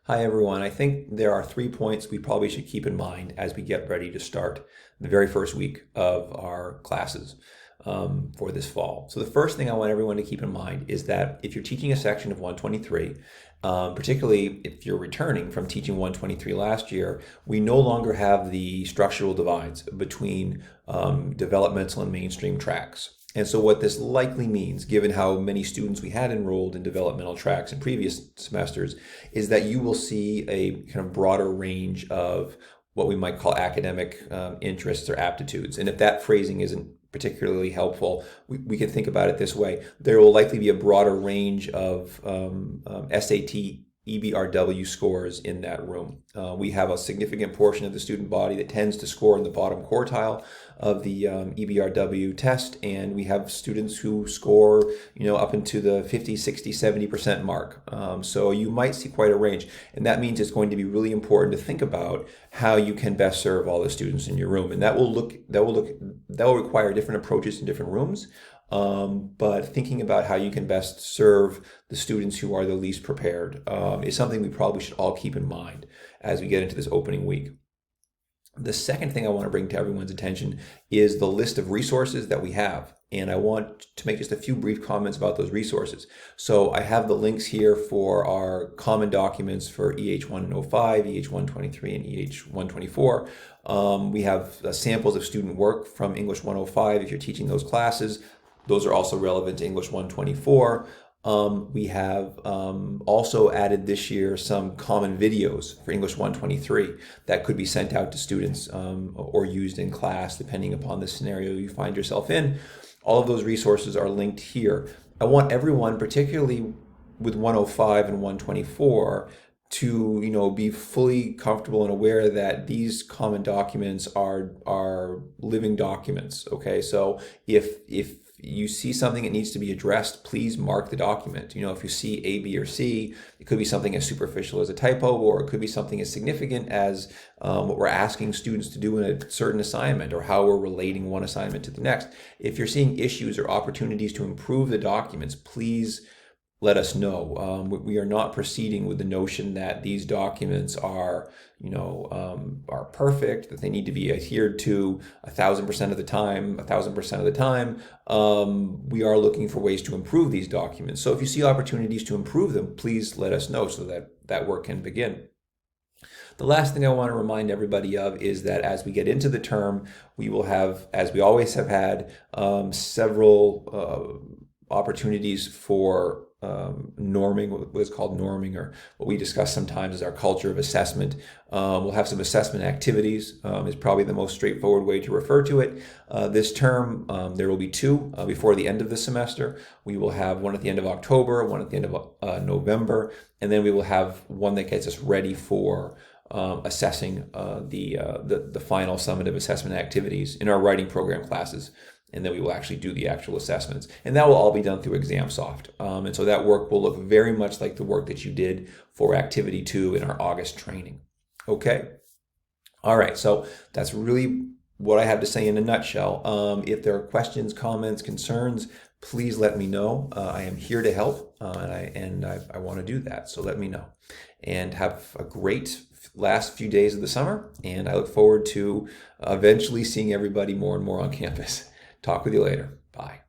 Hi, everyone. I think there are 3 points we probably should keep in mind as we get ready to start the very first week of our classes for this fall. So, the first thing I want everyone to keep in mind is that if you're teaching a section of 123, particularly if you're returning from teaching 123 last year, we no longer have the structural divides between developmental and mainstream tracks. And so what this likely means, given how many students we had enrolled in developmental tracks in previous semesters, is that you will see a kind of broader range of what we might call academic interests or aptitudes. And if that phrasing isn't particularly helpful, we can think about it this way. There will likely be a broader range of SAT EBRW scores in that room. We have a significant portion of the student body that tends to score in the bottom quartile of the EBRW test, and we have students who score, up into the 50, 60, 70% mark. So you might see quite a range, and that means it's going to be really important to think about how you can best serve all the students in your room, and that will require different approaches in different rooms. But thinking about how you can best serve the students who are the least prepared is something we probably should all keep in mind as we get into this opening week. The second thing I want to bring to everyone's attention is the list of resources that we have. And I want to make just a few brief comments about those resources. So I have the links here for our common documents for EH 105, EH 123, and EH 124. We have samples of student work from English 105 if you're teaching those classes. Those are also relevant to English 124. We have also added this year some common videos for English 123 that could be sent out to students or used in class, depending upon the scenario you find yourself in. All of those resources are linked here. I want everyone, particularly with 105 and 124, to be fully comfortable and aware that these common documents are living documents. Okay, so if you see something that needs to be addressed, please mark the document. If you see A, B, or C, it could be something as superficial as a typo, or it could be something as significant as what we're asking students to do in a certain assignment, or how we're relating one assignment to the next. If you're seeing issues or opportunities to improve the documents, please let us know. We are not proceeding with the notion that these documents are perfect, that they need to be adhered to 1,000% of the time, 1,000% of the time. We are looking for ways to improve these documents. So if you see opportunities to improve them, please let us know so that that work can begin. The last thing I want to remind everybody of is that as we get into the term, we will have, as we always have had, several opportunities for norming, what is called norming, or what we discuss sometimes as our culture of assessment. We'll have some assessment activities, is probably the most straightforward way to refer to it. This term, there will be two before the end of the semester. We will have one at the end of October, one at the end of November, and then we will have one that gets us ready for assessing the final summative assessment activities in our writing program classes. And then we will actually do the actual assessments. And that will all be done through ExamSoft. And so that work will look very much like the work that you did for Activity 2 in our August training. Okay? All right, so that's really what I have to say in a nutshell. If there are questions, comments, concerns, please let me know. I am here to help, and I want to do that, so let me know. And have a great last few days of the summer, and I look forward to eventually seeing everybody more and more on campus. Talk with you later. Bye.